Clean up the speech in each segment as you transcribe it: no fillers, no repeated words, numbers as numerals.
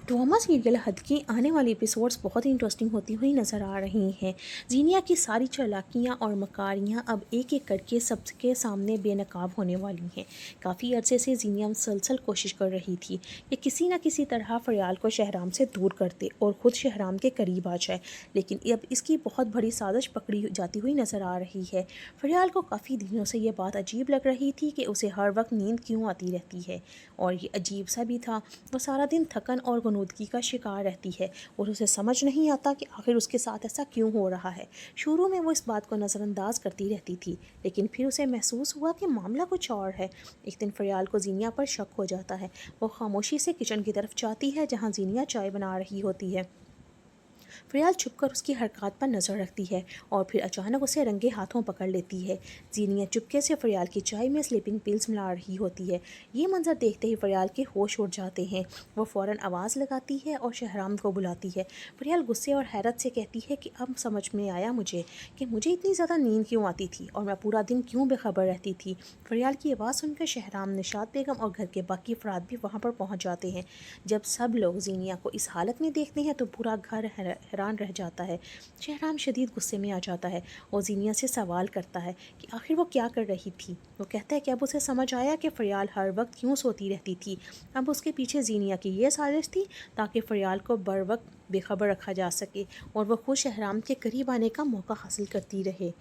Drama serial हद की आने वाली एपिसोड्स बहुत ही इंटरेस्टिंग होती हुई नज़र आ रही हैं। जीनिया की सारी चालाकियाँ और मकारियाँ अब एक एक करके सबके सामने बेनकाब होने वाली हैं। काफ़ी अरसे से जीनिया मुसलसल कोशिश कर रही थी कि किसी न किसी तरह फ़रियाल को शहराम से दूर कर दे और ख़ुद शहराम के करीब आ जाए, लेकिन अब इसकी बहुत बड़ी साजिश पकड़ी जाती हुई नज़र आ रही है। फ़रियाल को काफ़ी दिनों से ये बात अजीब लग रही थी कि उसे हर वक्त नींद क्यों आती रहती है, और ये अजीब सा भी था। वो सारा दिन थकन और गनूदगी का शिकार रहती है और उसे समझ नहीं आता कि आखिर उसके साथ ऐसा क्यों हो रहा है। शुरू में वो इस बात को नज़रअंदाज करती रहती थी, लेकिन फिर उसे महसूस हुआ कि मामला कुछ और है। एक दिन फ़रियाल को जीनिया पर शक हो जाता है। वो खामोशी से किचन की तरफ जाती है जहाँ जीनिया चाय बना रही होती है। फ़रियाल छुपकर उसकी हरकत पर नज़र रखती है और फिर अचानक उसे रंगे हाथों पकड़ लेती है। जीनिया चुपके से फ़रियाल की चाय में स्लीपिंग पिल्स मिला रही होती है। ये मंजर देखते ही फ़रियाल के होश उड़ जाते हैं। वो फ़ौरन आवाज़ लगाती है और शहराम को बुलाती है। फ़रियाल गुस्से और हैरत से कहती है कि अब समझ में आया मुझे कि मुझे इतनी ज़्यादा नींद क्यों आती थी और मैं पूरा दिन क्यों बेखबर रहती थी। फ़रियाल की आवाज़ सुनकर शहराम, निशात बेगम और घर के बाकी अफराद भी वहाँ पर पहुँच जाते हैं। जब सब लोग जीनिया को इस हालत में देखते हैं तो पूरा घर हैरान रह जाता है। शहराम शदीद गुस्से में आ जाता है और जीनिया से सवाल करता है कि आखिर वो क्या कर रही थी। वो कहता है कि अब उसे समझ आया कि फ़रियाल हर वक्त क्यों सोती रहती थी। अब उसके पीछे जीनिया की ये साजिश थी ताकि फ़रियाल को बर वक्त बेखबर रखा जा सके और वह खुद शहराम के करीब आने का मौका हासिल करती रहे।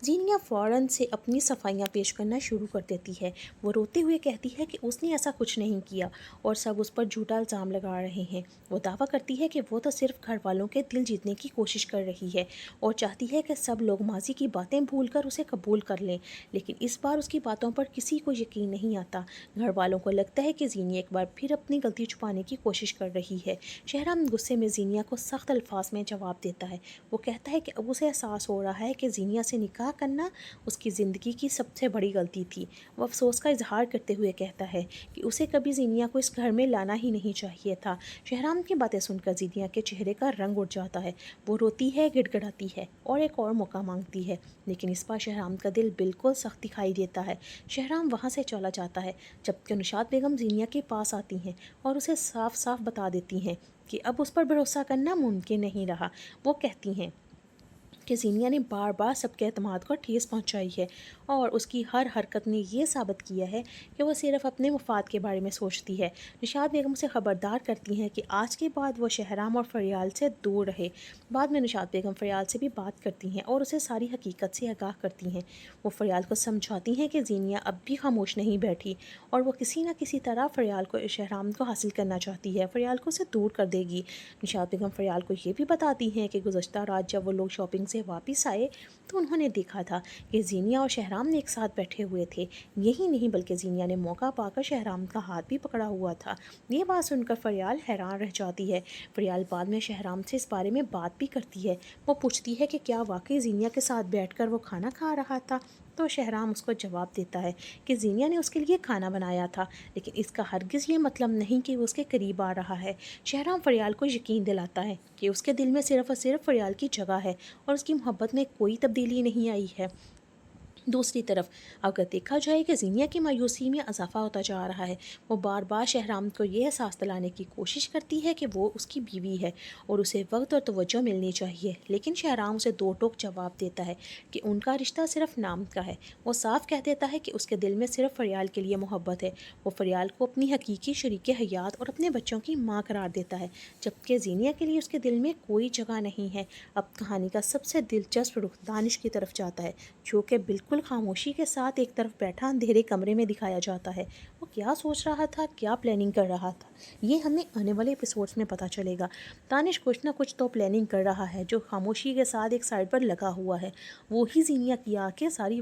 जीनिया फ़ौरन से अपनी सफाइयाँ पेश करना शुरू कर देती है। वो रोते हुए कहती है कि उसने ऐसा कुछ नहीं किया और सब उस पर झूठा इल्ज़ाम लगा रहे हैं। वो दावा करती है कि वो तो सिर्फ घर वालों के दिल जीतने की कोशिश कर रही है और चाहती है कि सब लोग माजी की बातें भूलकर उसे कबूल कर लें, लेकिन इस बार उसकी बातों पर किसी को यकीन नहीं आता। घर वालों को लगता है कि जीनिया एक बार फिर अपनी गलती छुपाने की कोशिश कर रही है। शहराम गुस्से में जीनिया को सख्त अल्फाज में जवाब देता है। वो कहता है कि अब उसे एहसास हो रहा है कि जीनिया से निकाह करना उसकी ज़िंदगी की सबसे बड़ी गलती थी। वो अफसोस का इजहार करते हुए कहता है कि उसे कभी जीनिया को इस घर में लाना ही नहीं चाहिए था। शहराम की बातें सुनकर जीनिया के चेहरे का रंग उड़ जाता है। वो रोती है, गिड़गिड़ाती है और एक और मौका मांगती है, लेकिन इस बार शहराम का दिल बिल्कुल सख्त दिखाई देता है। शहराम वहाँ से चला जाता है, जबकि निशात बेगम जीनिया के पास आती हैं और उसे साफ साफ बता देती हैं कि अब उस पर भरोसा करना मुमकिन नहीं रहा। वो कहती हैं कि जीनिया ने बार बार सबके एतमाद को ठेस पहुंचाई है और उसकी हर हरकत ने ये साबित किया है कि वह सिर्फ अपने मुफाद के बारे में सोचती है। निशात बेगम उसे ख़बरदार करती हैं कि आज के बाद वो शहराम और फ़रियाल से दूर रहे। बाद में निशात बेगम फ़रियाल से भी बात करती हैं और उसे सारी हकीकत से आगाह करती हैं। वो फ़रियाल को समझाती हैं कि जीनिया अब भी खामोश नहीं बैठी और वो किसी न किसी तरह फ़रियाल को, शहराम को हासिल करना चाहती है। फ़रियाल को उसे दूर कर देगी। निशात बेगम फ़रियाल को ये भी बताती हैं कि गुज़श्ता रात जब वो लोग शॉपिंग से वापस आए तो उन्होंने देखा था कि जीनिया और शहराम ने एक साथ बैठे हुए थे। यही नहीं बल्कि जीनिया ने मौका पाकर शहराम का हाथ भी पकड़ा हुआ था। ये बात सुनकर फ़रियाल हैरान रह जाती है। फ़रियाल बाद में शहराम से इस बारे में बात भी करती है। वो पूछती है कि क्या वाकई जीनिया के साथ बैठकर वो खाना खा रहा था, तो शहराम उसको जवाब देता है कि जीनिया ने उसके लिए खाना बनाया था, लेकिन इसका हरगिज़ ये मतलब नहीं कि वो उसके करीब आ रहा है। शहराम फ़रियाल को यकीन दिलाता है कि उसके दिल में सिर्फ़ और सिर्फ फ़रियाल की जगह है और उसकी मोहब्बत में कोई तब्दीली नहीं आई है। दूसरी तरफ अगर देखा जाए कि जीनिया की मायूसी में इजाफा होता जा रहा है। वो बार बार शहराम को यह एहसास दिलाने की कोशिश करती है कि वो उसकी बीवी है और उसे वक्त और तवज्जो मिलनी चाहिए, लेकिन शहराम उसे दो टोक जवाब देता है कि उनका रिश्ता सिर्फ नाम का है। वो साफ कह देता है कि उसके दिल में सिर्फ फ़रियाल के लिए मोहब्बत है। वो फ़रियाल को अपनी हकीकी शरीक हयात और अपने बच्चों की माँ करार देता है, जबकि जीनिया के लिए उसके दिल में कोई जगह नहीं है। अब कहानी का सबसे दिलचस्प रुख दानिश की तरफ जाता है, जो कि बिल्कुल खामोशी के साथ एक तरफ बैठा अंधेरे कमरे में दिखाया जाता है। वो क्या सोच रहा था, क्या प्लानिंग कर रहा था, ये हमें आने वाले एपिसोड्स में पता चलेगा। दानिश कुछ ना कुछ तो प्लानिंग कर रहा है जो खामोशी के साथ एक साइड पर लगा हुआ है। वो ही जीनिया की आके सारी